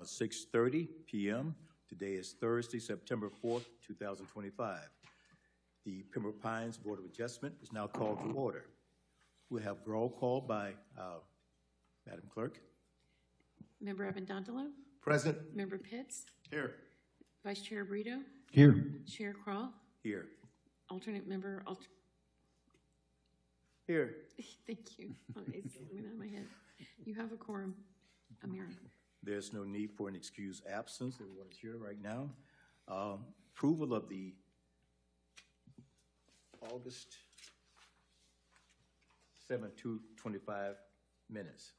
6:30 p.m. Today is Thursday, September 4th, 2025. The Pembroke Pines Board of Adjustment is now called to order. We'll have roll call by Madam Clerk. Member Avendondolo. Present. Member Pitts. Here. Vice Chair Brito. Here. Chair Crawl. Here. Alternate member. Here. Thank you. Oh, it's went out of my head. You have a quorum, Amira. There's no need for an excused absence. Everyone is here right now. Approval of the August 7, 2025 minutes.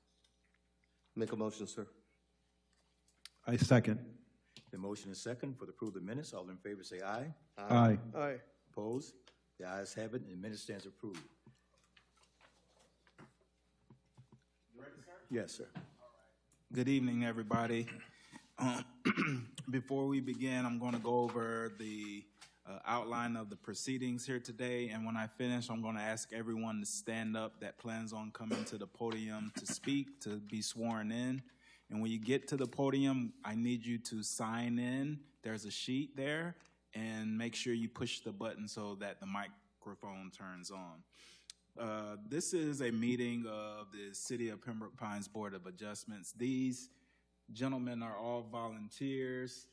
Make a motion, sir. I second. The motion is second for the approval of the minutes. All in favor say aye. Aye. Aye. Opposed? The ayes have it, and the minute stands approved. You ready, sir? Yes, sir. Good evening, everybody. Before we begin, I'm going to go over the outline of the proceedings here today, and when I finish, I'm going to ask everyone to stand up that plans on coming to the podium to speak, to be sworn in. And when you get to the podium, I need you to sign in. There's a sheet there, and make sure you push the button so that the microphone turns on. This is a meeting of the City of Pembroke Pines Board of Adjustments. These gentlemen are all volunteers,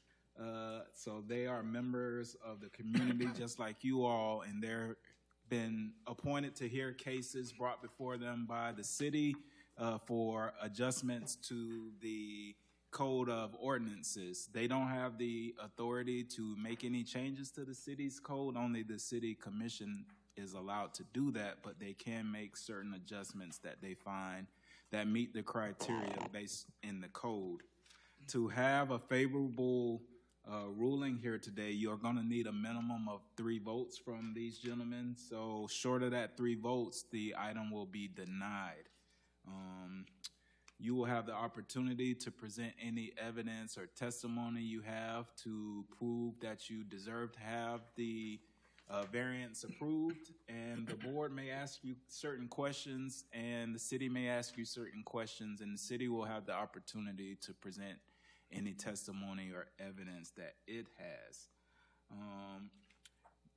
so they are members of the community just like you all, and they're been appointed to hear cases brought before them by the city for adjustments to the code of ordinances. They don't have the authority to make any changes to the city's code. Only the city commission is allowed to do that, but they can make certain adjustments that they find that meet the criteria based in the code. To have a favorable ruling here today, you're going to need a minimum of 3 votes from these gentlemen. So short of that 3 votes, the item will be denied. You will have the opportunity to present any evidence or testimony you have to prove that you deserve to have the variance approved, and the board may ask you certain questions, and the city may ask you certain questions, and the city will have the opportunity to present any testimony or evidence that it has.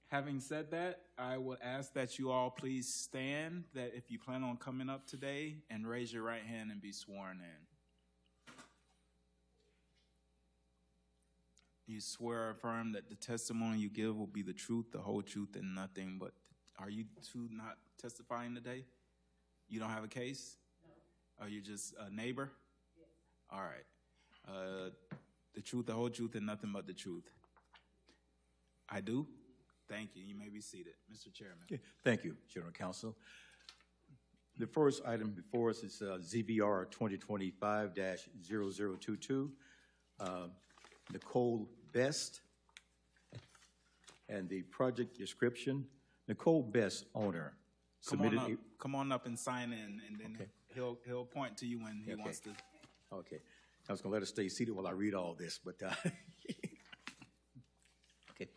Having said that, I would ask that you all please stand, that if you plan on coming up today, and raise your right hand and be sworn in. You swear or affirm that the testimony you give will be the truth, the whole truth, and nothing but. Are you two not testifying today? You don't have a case? No. Are you just a neighbor? Yes. All right. The truth, the whole truth, and nothing but the truth. I do? Thank you. You may be seated. Mr. Chairman. Okay. Thank you, General Counsel. The first item before us is ZVR 2025-0022. Nicole Best, and the project description. Nicole Best, owner, submitted. Come on up and sign in, and then okay. He'll point to you when he wants to. Okay, I was going to let her stay seated while I read all this, but okay.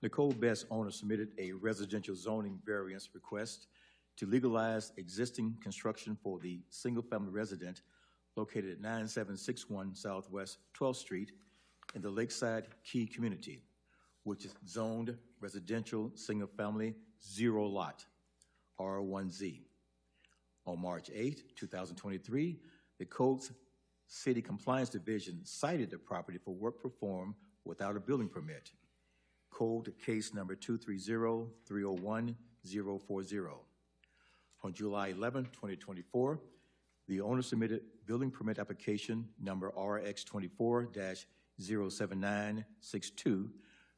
Nicole Best, owner, submitted a residential zoning variance request to legalize existing construction for the single-family resident located at 9761 Southwest 12th Street in the Lakeside Key community, which is zoned residential single-family 0 lot, R1Z. On March 8, 2023, the Code's City Compliance Division cited the property for work performed without a building permit. Code case number 230-301-040. On July 11, 2024, the owner submitted building permit application number RX24-07962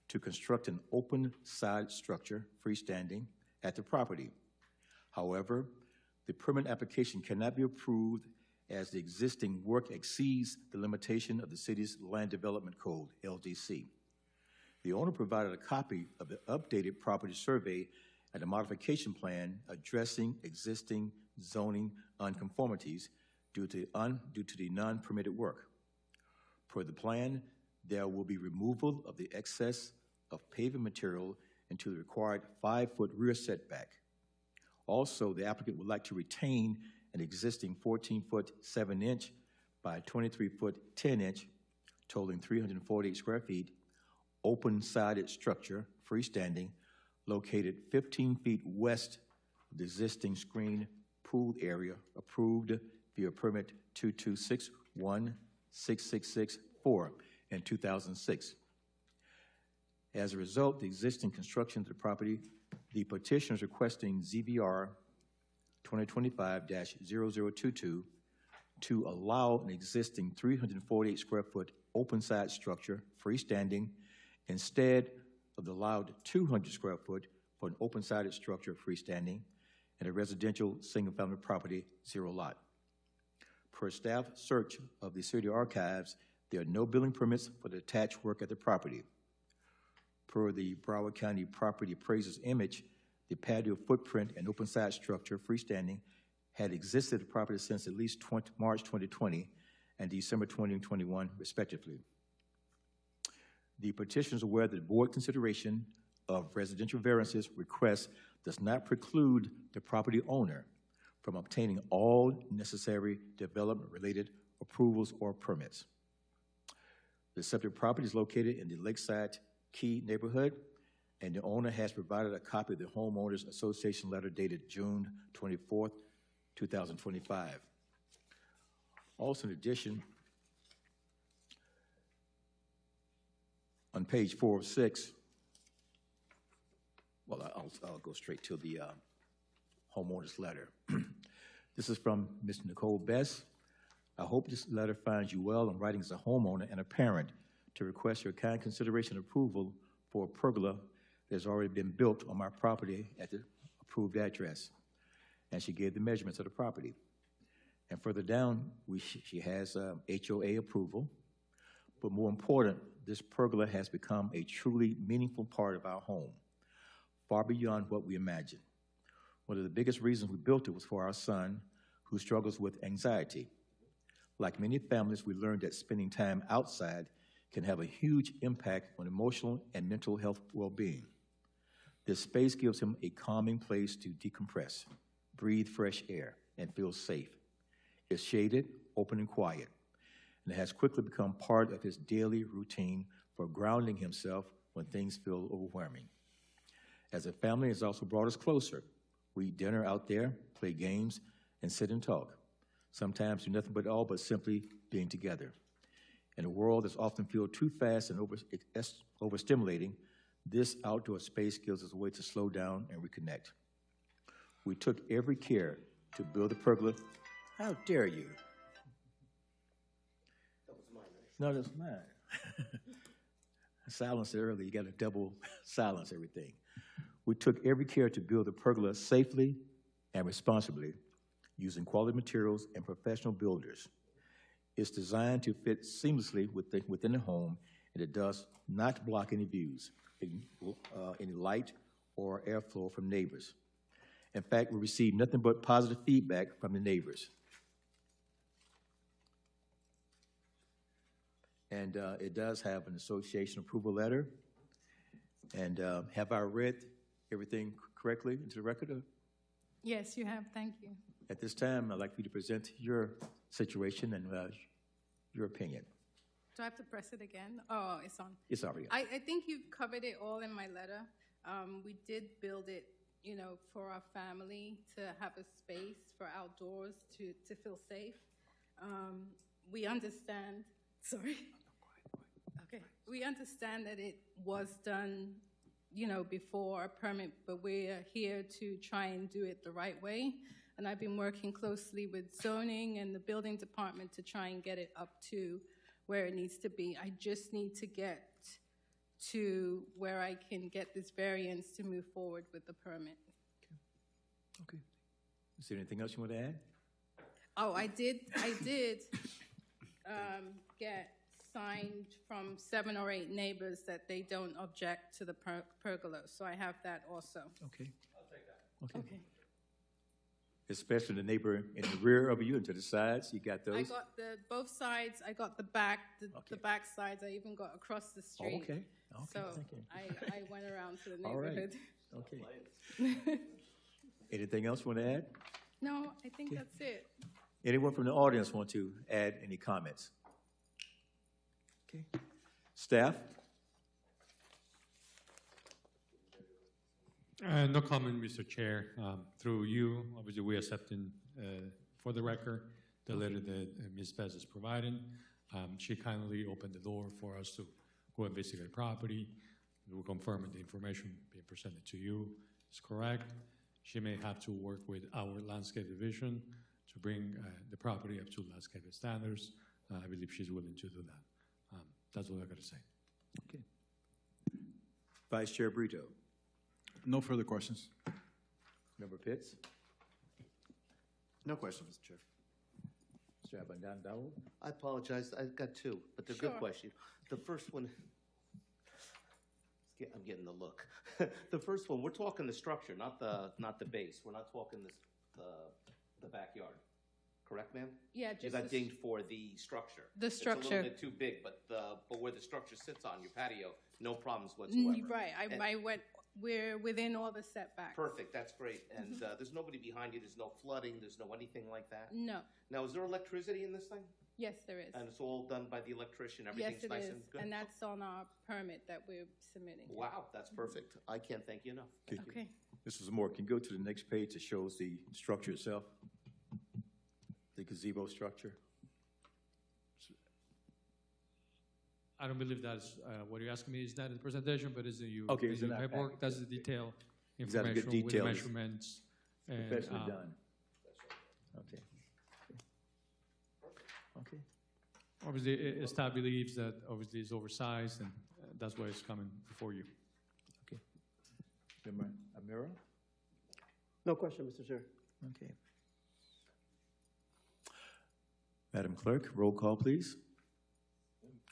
to construct an open side structure, freestanding, at the property. However, the permit application cannot be approved as the existing work exceeds the limitation of the city's Land Development Code, LDC. The owner provided a copy of the updated property survey and a modification plan addressing existing zoning unconformities due to the non-permitted work. Per the plan, there will be removal of the excess of paving material into the required 5-foot rear setback. Also, the applicant would like to retain an existing 14-foot 7-inch by 23-foot 10-inch totaling 348 square feet, open-sided structure, freestanding, located 15 feet west of the existing screened pool area, approved via permit 226166664 in 2006. As a result, the existing construction of the property, the petitioner is requesting ZBR 2025-0022 to allow an existing 348 square foot open-side structure, freestanding, instead of the allowed 200 square foot for an open-sided structure, freestanding, in a residential single-family property, 0 lot. Per staff search of the city archives, there are no building permits for the attached work at the property. Per the Broward County Property Appraiser's image, the patio footprint and open-side structure, freestanding, had existed at the property since at least March 2020 and December 2021, respectively. The petitioner is aware that the board consideration of residential variances requests does not preclude the property owner from obtaining all necessary development-related approvals or permits. The subject property is located in the Lakeside Key neighborhood, and the owner has provided a copy of the Homeowners Association letter dated June 24th, 2025. Also, in addition, on page 4 of 6, well, I'll go straight to the homeowner's letter. This is from Ms. Nicole Best. I hope this letter finds you well in writing as a homeowner and a parent to request your kind consideration and approval for a pergola that has already been built on my property at the approved address. And she gave the measurements of the property. And further down, she has HOA approval. But more important, this pergola has become a truly meaningful part of our home, far beyond what we imagined. One of the biggest reasons we built it was for our son, who struggles with anxiety. Like many families, we learned that spending time outside can have a huge impact on emotional and mental health well-being. This space gives him a calming place to decompress, breathe fresh air, and feel safe. It's shaded, open, and quiet, and it has quickly become part of his daily routine for grounding himself when things feel overwhelming. As a family, it's also brought us closer. We eat dinner out there, play games, and sit and talk. Sometimes do nothing but all but simply being together. In a world that's often feel too fast and overstimulating, this outdoor space gives us a way to slow down and reconnect. We took every care to build a pergola. How dare you? That was mine. No, that's mine. Silence it early, you got to double silence everything. We took every care to build a pergola safely and responsibly, using quality materials and professional builders. It's designed to fit seamlessly within the home, and it does not block any views, any light or airflow from neighbors. In fact, we received nothing but positive feedback from the neighbors. And it does have an association approval letter. And have I read everything correctly into the record? Yes, you have. Thank you. At this time, I'd like for you to present your situation and your opinion. Do I have to press it again? Oh, it's on. It's already on. I think you've covered it all in my letter. We did build it, for our family to have a space for outdoors to feel safe. We understand, sorry. Okay. We understand that it was done, before a permit, but we're here to try and do it the right way. And I've been working closely with zoning and the building department to try and get it up to where it needs to be. I just need to get to where I can get this variance to move forward with the permit. Okay. Is there anything else you want to add? Oh, I did get signed from 7 or 8 neighbors that they don't object to the pergola, so I have that also. Okay. I'll take that. Okay. Especially the neighbor in the rear of you and to the sides, you got those? I got both sides. I got the back, Okay. the back sides. I even got across the street. Oh, okay. Okay, So thank you. I went around to the All right. neighborhood. Okay. Anything else you want to add? No, I think that's it. Anyone from the audience want to add any comments? Okay. Staff? No comment, Mr. Chair. Through you, obviously, we accepting, for the record, the letter that Ms. Bez is providing. She kindly opened the door for us to go investigate the property. We're confirming the information being presented to you is correct. She may have to work with our landscape division to bring the property up to landscape standards. I believe she's willing to do that. That's what I got to say. Okay. Vice Chair Brito. No further questions. Member Pitts. No question, Mr. Chair. Mr. Abandon. I apologize, I've got two, but they're good Sure. questions. The first one, I'm getting the look. The first one, we're talking the structure, not the base. We're not talking the backyard. Correct, ma'am? Yeah, You just got dinged for the structure. The It's a structure. little bit too big, but where the structure sits on your patio, no problems whatsoever. Right, I went, we're within all the setbacks. Perfect, that's great. And there's nobody behind you, there's no flooding, there's no anything like that? No, Now, is there electricity in this thing? yes, there is. And it's all done by the electrician, Yes, everything's it nice is, and good? and that's on our permit that we're submitting. Wow, that's perfect. I can't thank you enough. Thank you. Okay, Mrs. Moore, can you go to the next page that shows the structure itself? The gazebo structure? I don't believe that's what you're asking me. Is not in the presentation, but is in you. Okay, in it's in your our paperwork. packet. That's the detail Exactly, good information with details. measurements. And, Professionally done. Okay. Okay. obviously, staff believes that obviously it's oversized, and that's why it's coming before you. Okay. Member Amira? No question, Mr. Chair. Okay. Madam Clerk, roll call, please.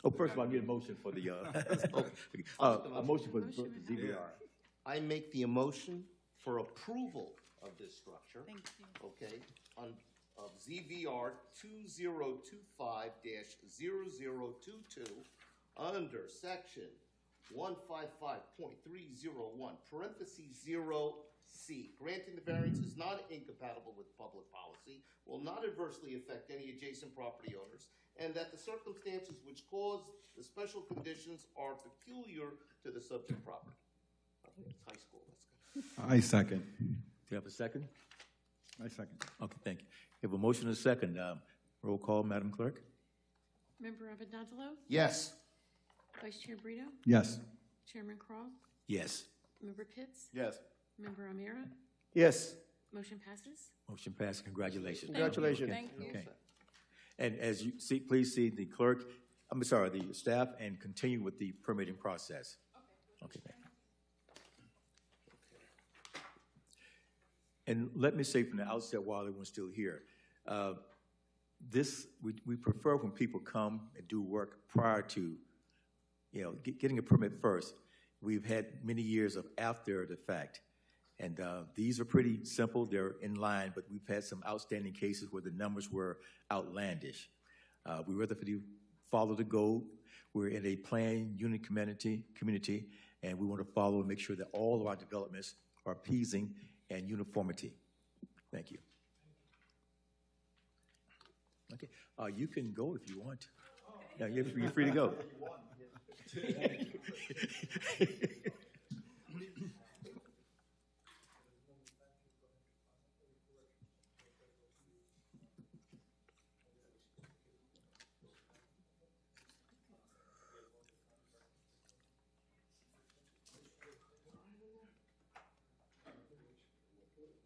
Oh, first of all, I need a motion for the, a motion for the ZBR. I make the motion for approval of this structure. thank you. Okay, on, of ZVR 2025-0022, under section 155.301, parentheses 0C. Granting the variance is not incompatible with public policy, will not adversely affect any adjacent property owners, and that the circumstances which cause the special conditions are peculiar to the subject property. I think it's high school, that's good. I second. Do you have a second? I second. Okay, thank you. We have a motion and a second. Roll call, Madam Clerk? Member Avendaño, Yes. Vice Chair Brito, Yes. Chairman Cross, Yes. Member Pitts, Yes. Member Amira, Yes. motion passes. Motion passed. Congratulations. Congratulations. Thank you. Okay. And as you see, please see the clerk, I'm sorry, the staff, and continue with the permitting process. Okay. Thank you. And let me say from the outset, while everyone's still here, we prefer when people come and do work prior to, getting a permit first. We've had many years of after the fact. And these are pretty simple. They're in line, but we've had some outstanding cases where the numbers were outlandish. We rather follow the goal. We're in a planned unit community, and we want to follow and make sure that all of our developments are pleasing and uniformity. Thank you. Okay, you can go if you want. Yeah, you're free to go.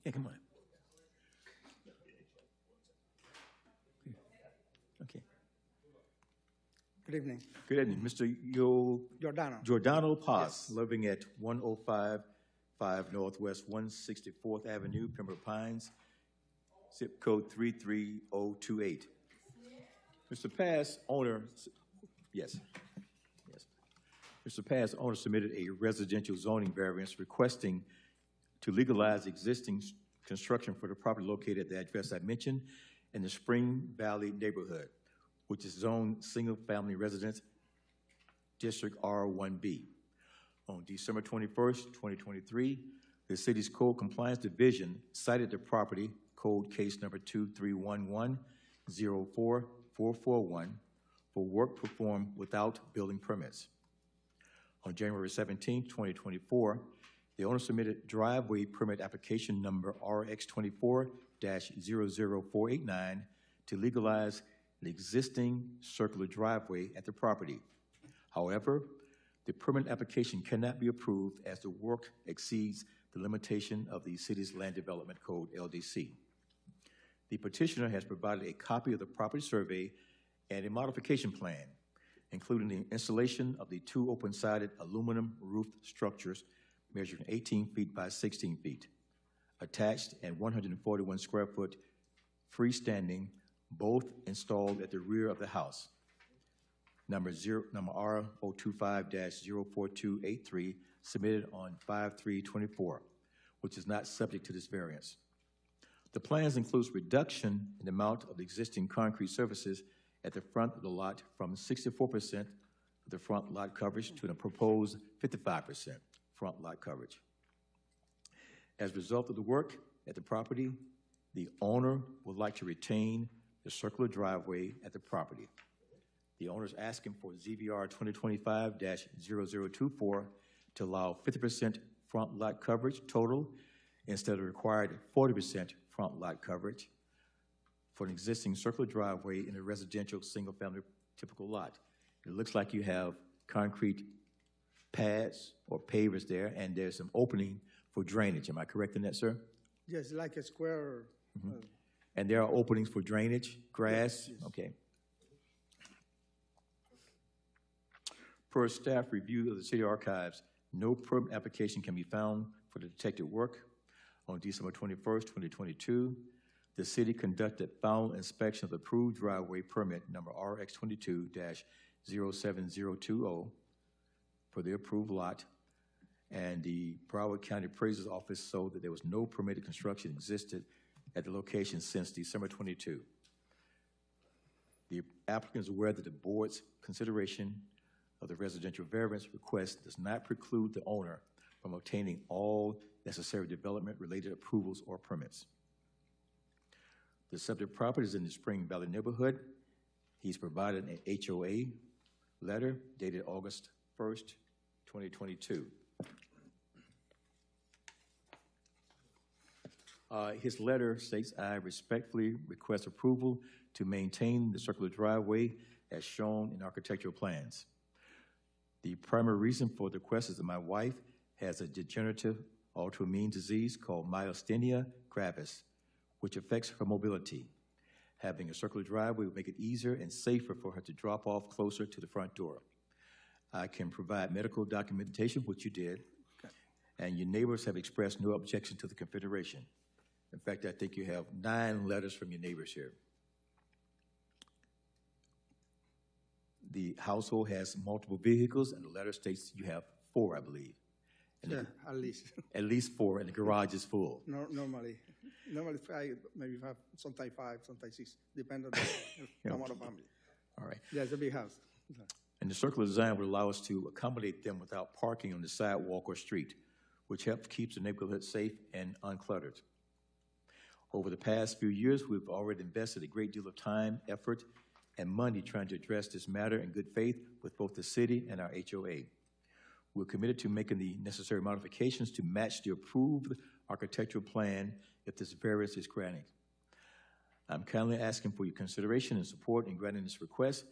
Yeah, come on. Okay. Good evening. Good evening, Mr. Giordano. Giordano Paz, living at 1055 Northwest 164th Avenue, Pembroke Pines, zip code 33028. Mr. Paz, owner, yes. Mr. Paz, owner submitted a residential zoning variance requesting to legalize existing construction for the property located at the address I mentioned in the Spring Valley neighborhood, which is zoned single-family residence, District R1B. On December 21st, 2023, the city's Code Compliance Division cited the property, code case number 231104441, for work performed without building permits. On January 17, 2024, the owner submitted driveway permit application number RX24-00489 to legalize an existing circular driveway at the property. However, the permit application cannot be approved as the work exceeds the limitation of the city's Land Development Code, LDC. The petitioner has provided a copy of the property survey and a modification plan, including the installation of the two open-sided aluminum roofed structures measuring 18 feet by 16 feet, attached and 141 square foot freestanding, both installed at the rear of the house. Number R025-04283, submitted on 5/3/24, which is not subject to this variance. The plans includes reduction in the amount of the existing concrete surfaces at the front of the lot from 64% of the front lot coverage to a proposed 55% front lot coverage. As a result of the work at the property, the owner would like to retain the circular driveway at the property. The owner is asking for ZVR 2025-0024 to allow 50% front lot coverage total instead of required 40% front lot coverage for an existing circular driveway in a residential single-family typical lot. It looks like you have concrete pads or pavers there, and there's some opening for drainage. Am I correct in that, sir? Yes, like a square. And there are openings for drainage, grass? Yes. Okay. Per staff review of the city archives, no permit application can be found for the detected work. On December 21st, 2022, the city conducted final inspection of the approved driveway permit number RX22-07020 for the approved lot, and the Broward County Appraiser's Office showed that there was no permitted construction existed at the location since December 22. The applicant is aware that the board's consideration of the residential variance request does not preclude the owner from obtaining all necessary development-related approvals or permits. The subject property is in the Spring Valley neighborhood. He's provided an HOA letter dated August 1st, 2022. His letter states, I respectfully request approval to maintain the circular driveway as shown in architectural plans. The primary reason for the request is that my wife has a degenerative autoimmune disease called myasthenia gravis, which affects her mobility. Having a circular driveway would make it easier and safer for her to drop off closer to the front door. I can provide medical documentation, which you did, and your neighbors have expressed no objection to the configuration. In fact, I think you have 9 letters from your neighbors here. The household has multiple vehicles, and the letter states you have 4, I believe. And Yeah, at least. at least 4, and the garage is full. Normally 5, maybe 5, sometimes 5, sometimes 6, depending on the amount of family. All right. Yeah, it's a big house. And the circular design would allow us to accommodate them without parking on the sidewalk or street, which helps keep the neighborhood safe and uncluttered. Over the past few years, we've already invested a great deal of time, effort, and money trying to address this matter in good faith with both the city and our HOA. We're committed to making the necessary modifications to match the approved architectural plan if this variance is granted. I'm kindly asking for your consideration and support in granting this request,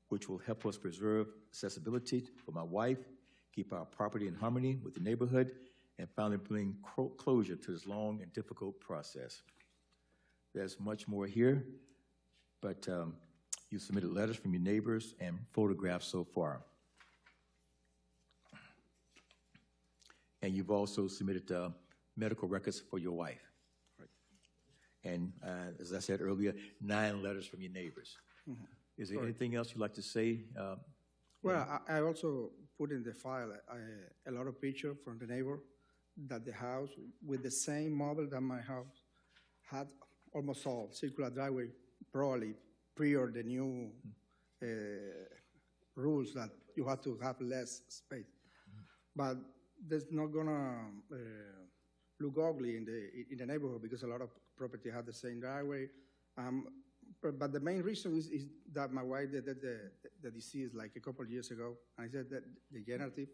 which will help us preserve accessibility for my wife, keep our property in harmony with the neighborhood, and finally bring closure to this long and difficult process. There's much more here, but you submitted letters from your neighbors and photographs so far. And you've also submitted medical records for your wife. Right. And as I said earlier, 9 letters from your neighbors. Mm-hmm. Is there anything else you'd like to say? Well, I also put in the file a lot of pictures from the neighbor that the house with the same model that my house had, almost all circular driveway, probably prior the new rules that you have to have less space. But that's not gonna look ugly in the neighborhood because a lot of property have the same driveway. but the main reason is that my wife did the disease like a couple of years ago. I said that degenerative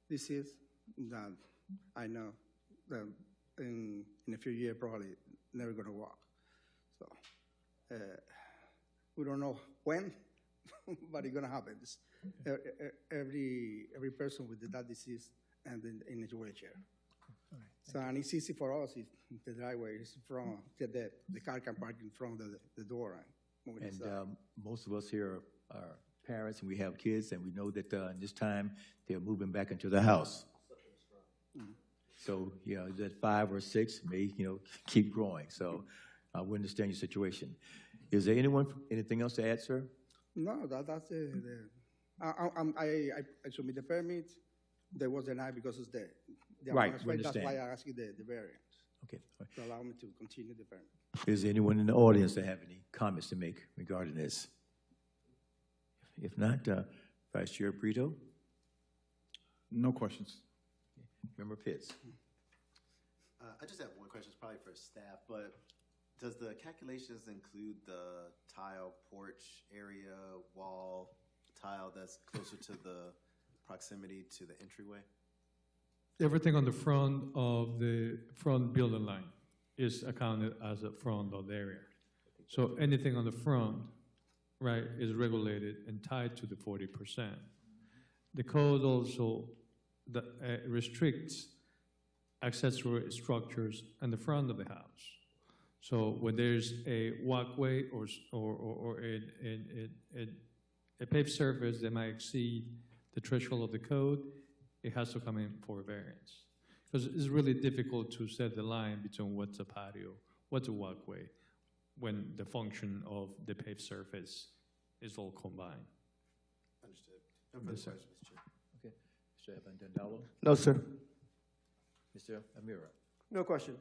disease that I know that in a few years probably never gonna walk. So we don't know when, but it's gonna happen. Every person with that disease and in a wheelchair. So, and it's easy for us. The driveway is from the car can park in front of the door and move inside. Most of us here are parents, and we have kids, and we know that in this time they're moving back into the house. So, that 5 or 6 may, keep growing. So, we understand your situation. Is there anything else to add, sir? No, that's I submit the permit. There was denied because of the Right, amount of we space. That's understand. why I asked you the variance Okay. All right. to allow me to continue the permit. Is there anyone in the audience that have any comments to make regarding this? If not, Vice Chair Brito, No questions. Member Pitts. I just have one question, it's probably for staff, but does the calculations include the tile porch area, wall, tile that's closer to the proximity to the entryway? Everything on the front of the front building line is accounted as a front of the area. So anything on the front, right, is regulated and tied to the 40%. The code also restricts accessory structures in the front of the house. So when there's a walkway or a paved surface that might exceed the threshold of the code, it has to come in for a variance. Because it's really difficult to set the line between what's a patio, what's a walkway, when the function of the paved surface is all combined. Understood. No further Yes, sir. questions, Mr. Chair. Okay. Mr. Abandonado. No, sir. Mr. Amira. No question.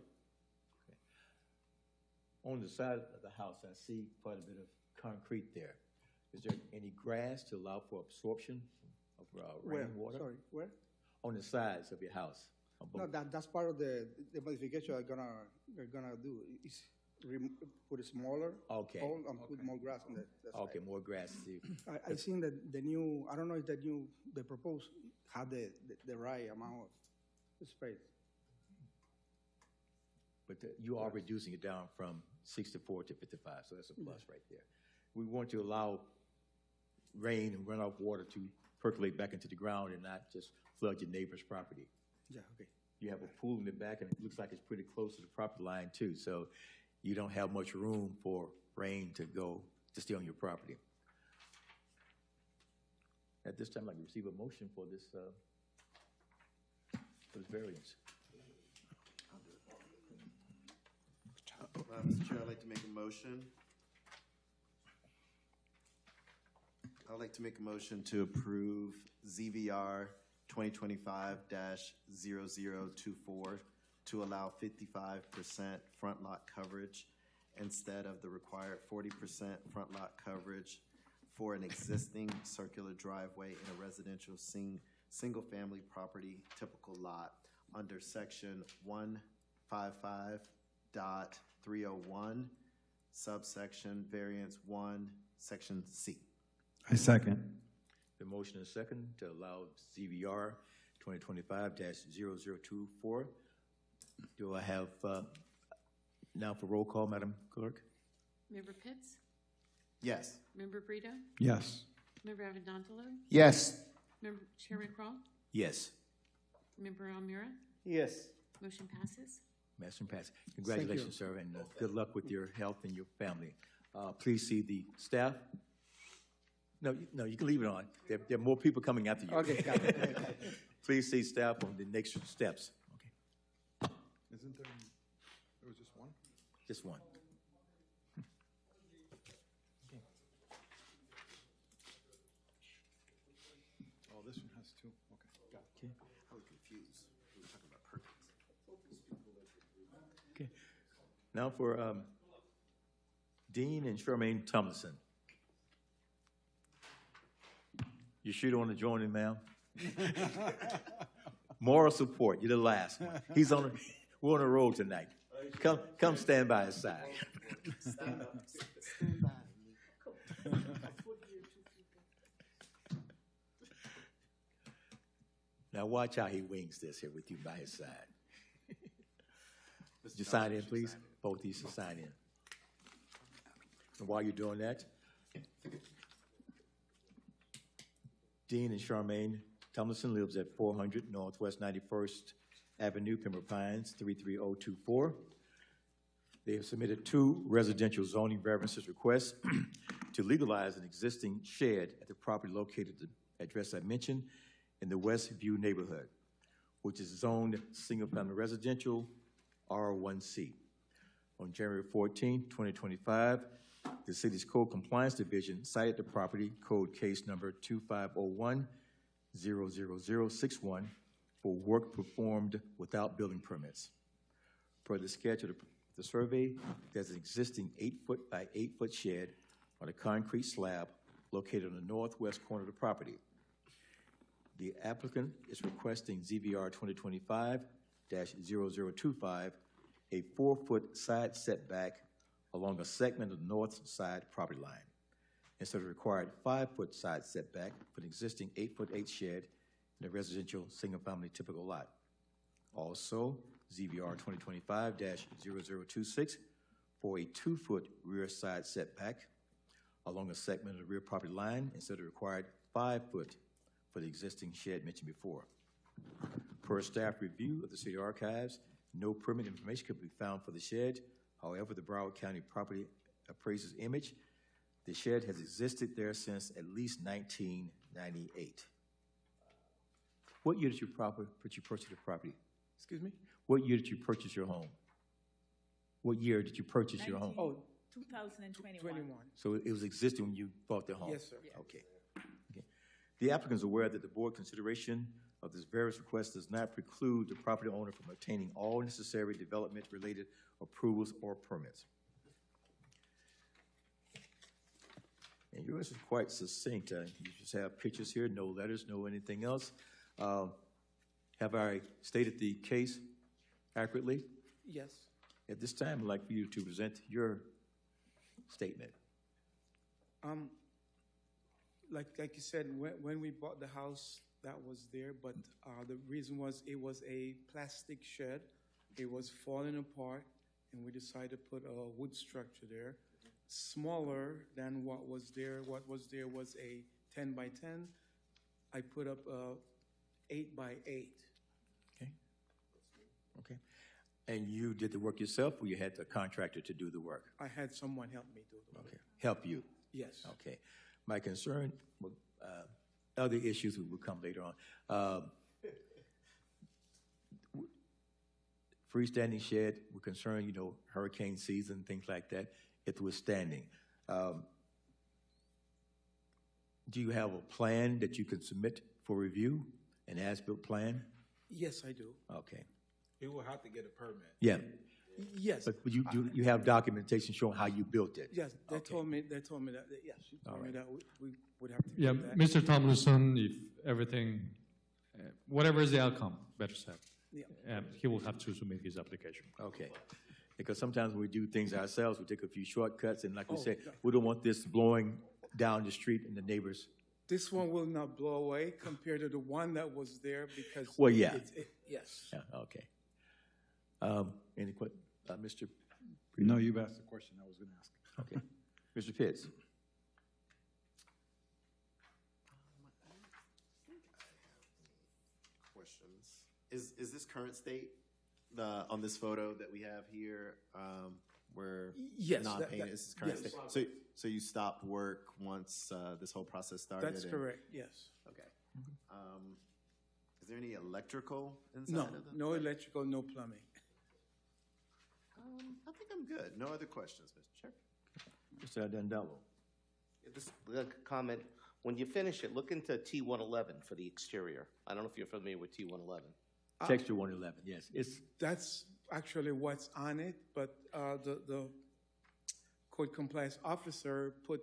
On the side of the house, I see quite a bit of concrete there. Is there any grass to allow for absorption of Where? rainwater? Sorry, where? On the sides of your house? on No, both? that's part of the modification we're gonna do. Is put it smaller. Okay. Hole and put more grass on the Okay, side. more grass. I seen that the new, I don't know if the proposed had the right amount of space. But you are reducing it down from 64 to 55, so that's a plus right there. We want to allow rain and runoff water to percolate back into the ground and not just flood your neighbor's property. Yeah, okay. You have a pool in the back, and it looks like it's pretty close to the property line too, so you don't have much room for rain to stay on your property. At this time, I'd like to receive a motion for this variance. Mr. Chair, I'd like to make a motion. I'd like to make a motion to approve ZVR 2025-0024 to allow 55% front lot coverage instead of the required 40% front lot coverage for an existing circular driveway in a residential single-family property typical lot under section 155.301, subsection variance 1, section C. I second. The motion is second to allow ZVR 2025-0024. Do I have, now for roll call, Madam Clerk? Member Pitts? Yes. Member Brito? Yes. Member Avendantolo? Yes. Member Chairman Crawl? Yes. Member Almira? Yes. Motion passes. Motion passed. Congratulations, sir, and good luck with your health and your family. Please see the staff. No, you can leave it on. There are more people coming after you. Okay, got it. Please see staff on the next steps. Okay, Isn't there was just one? just one. Oh, this one has two. Okay. Got it. I was confused. We were talking about Perkins. Okay. Now for Dean and Charmaine Tomlinson. You sure don't want to join him, ma'am? Moral support. You're the last one. We're on the road tonight. Come stand by his side. Stand by me. Now watch how he wings this here with you by his side. Would you sign in, please? Both of you should sign in. And while you're doing that, Dean and Charmaine Tomlinson lives at 400 Northwest 91st Avenue, Pembroke Pines, 33024. They have submitted 2 residential zoning variances requests to legalize an existing shed at the property located at the address I mentioned in the Westview neighborhood, which is zoned single-family residential R1C. On January 14, 2025, the city's Code Compliance Division cited the property, code case number 2501-00061, for work performed without building permits. Per the sketch of the survey, there's an existing 8-foot by 8-foot shed on a concrete slab located on the northwest corner of the property. The applicant is requesting ZVR 2025-0025, a 4-foot side setback along a segment of the north side property line, instead of the required 5-foot side setback for an existing 8-foot-8 shed in a residential single-family typical lot. Also, ZVR 2025-0026 for a 2-foot rear side setback along a segment of the rear property line, instead of the required 5-foot for the existing shed mentioned before. Per staff review of the city archives, no permit information could be found for the shed. However, the Broward County Property Appraiser's image, the shed has existed there since at least 1998. What year did you purchase the property? Excuse me? What year did you purchase your home? What year did you purchase your home? Oh, 2021. 21. So it was existing when you bought the home? Yes, sir. Okay. Okay. The applicant is aware that the board consideration of this various request does not preclude the property owner from obtaining all necessary development-related approvals or permits. And yours is quite succinct. You just have pictures here, no letters, no anything else. Have I stated the case accurately? Yes. At this time, I'd like for you to present your statement. Like you said, when we bought the house, that was there, but the reason was it was a plastic shed. It was falling apart, and we decided to put a wood structure there, smaller than what was there. What was there was a 10 by 10. I put up a 8 by 8. Okay. Okay. And you did the work yourself, or you had the contractor to do the work? I had someone help me do the work. Okay. Help you? Yes. Okay. My concern, other issues will come later on. Freestanding shed, we're concerned, hurricane season, things like that, it's withstanding. Do you have a plan that you can submit for review, an as-built plan? Yes, I do. Okay. He will have to get a permit. Yeah, Yes. but you have documentation showing how you built it? Yes, they Okay. told me that, yes, she All told me right. that we would have to Yeah, do that. Mr. Tomlinson, if everything, whatever is the outcome, better said, Yeah. he will have to submit his application. Okay. Because sometimes when we do things ourselves, we take a few shortcuts, and like we Oh, said, yeah. we don't want this blowing down the street and the neighbors. This one will not blow away compared to the one that was there because. Well, yeah. Yes. Yeah, okay. Any questions, Mr.? No, you've asked the question I was going to ask. Okay. Mr. Pitts? Questions? Is this current state, on this photo that we have here, where Yes, non-payment, is this current yes. state? So you stopped work once, this whole process started? That's and- correct, yes. Okay. Is there any electrical inside No, of the? no electrical, no plumbing. I think I'm good. No other questions, Mr. Chair. Mr. Adandalo? This comment, when you finish it, look into T111 for the exterior. I don't know if you're familiar with T111. Texture 111, yes. It's, That's actually what's on it, but the code compliance officer put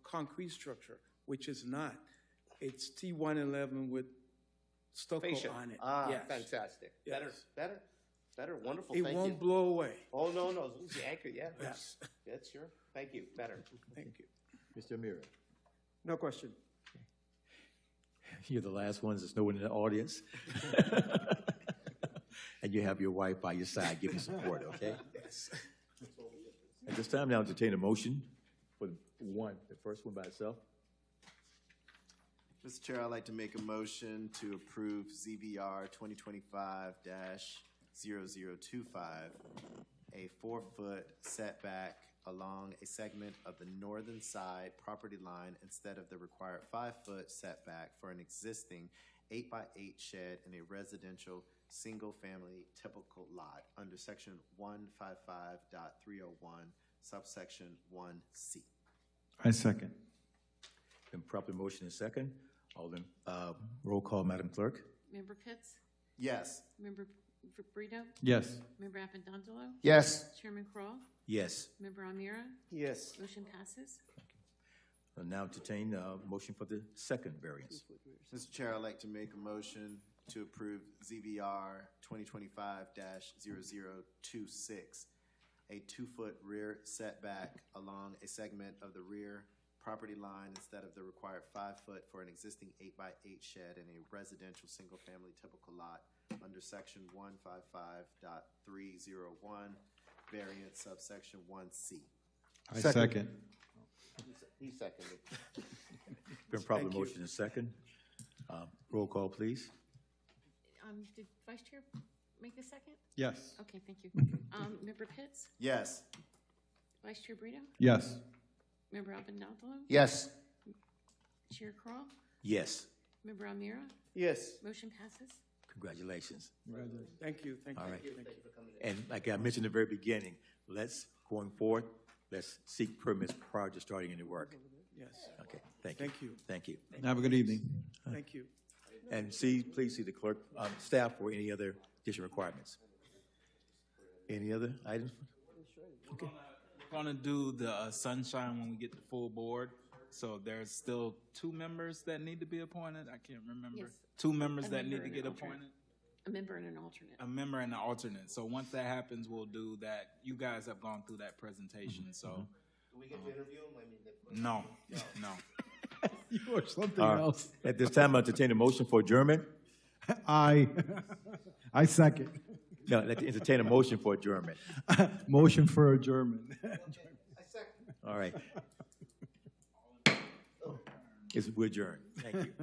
concrete structure, which is not. It's T111 with stucco Fascia. on it. Ah, Yes. fantastic. Yes. Better? Better, wonderful, It thank you. won't blow away. Oh, no, no, as long as you anchor, yeah. Yes. That's sure, thank you, better. Thank you. Mr. Amira, No question. you're the last ones, there's no one in the audience. And you have your wife by your side giving support, okay? Yes. At this time, now entertain a motion for the first one by itself. Mr. Chair, I'd like to make a motion to approve ZBR 2025-0025, a 4-foot setback along a segment of the northern side property line instead of the required 5-foot setback for an existing 8x8 shed in a residential single-family typical lot under section 155.301, subsection 1C. I second. Been properly motion and second. Alderman, roll call, Madam Clerk. Member Pitts? Yes. Member Brito? Yes. Member Appadondolo? Yes. Chairman Kroll, Yes. Member Amira? Yes. Motion passes. I'll now entertain a motion for the second variance. Mr. Chair, I'd like to make a motion to approve ZBR 2025-0026, a 2-foot rear setback along a segment of the rear property line instead of the required 5-foot for an existing 8x8 shed in a residential single-family typical lot under section 155.301, variant subsection 1C. I second. He seconded. Been properly Thank you. motion and second. Roll call, please. Did Vice Chair make the second? Yes. Okay, thank you. Member Pitts? Yes. Vice Chair Brito? Yes. Member Appadondolo? Yes. Chair Kroll, Yes. Member Amira? Yes. Motion passes. Congratulations. Thank you, thank you. All right. Thank you. And like I mentioned at the very beginning, going forward, let's seek permits prior to starting any work. Yes, Okay, thank you. thank you, Thank you. Have a good evening. thank you. And please see the clerk, staff for any other additional requirements. Any other items? Okay. We're gonna do the sunshine when we get the full board. So there's still 2 members that need to be appointed. I can't remember. Yes. 2 members A that need member to and get an alternate. appointed. A member and an alternate. A member and an alternate. So once that happens, we'll do that. You guys have gone through that presentation, so Do we get to interview him? I mean, no. You or something All right. else. At this time, I entertain a motion for adjournment. I second. No, I'd like to entertain a motion for adjournment. Motion for adjournment. I second. All right. We're adjourned. Thank you.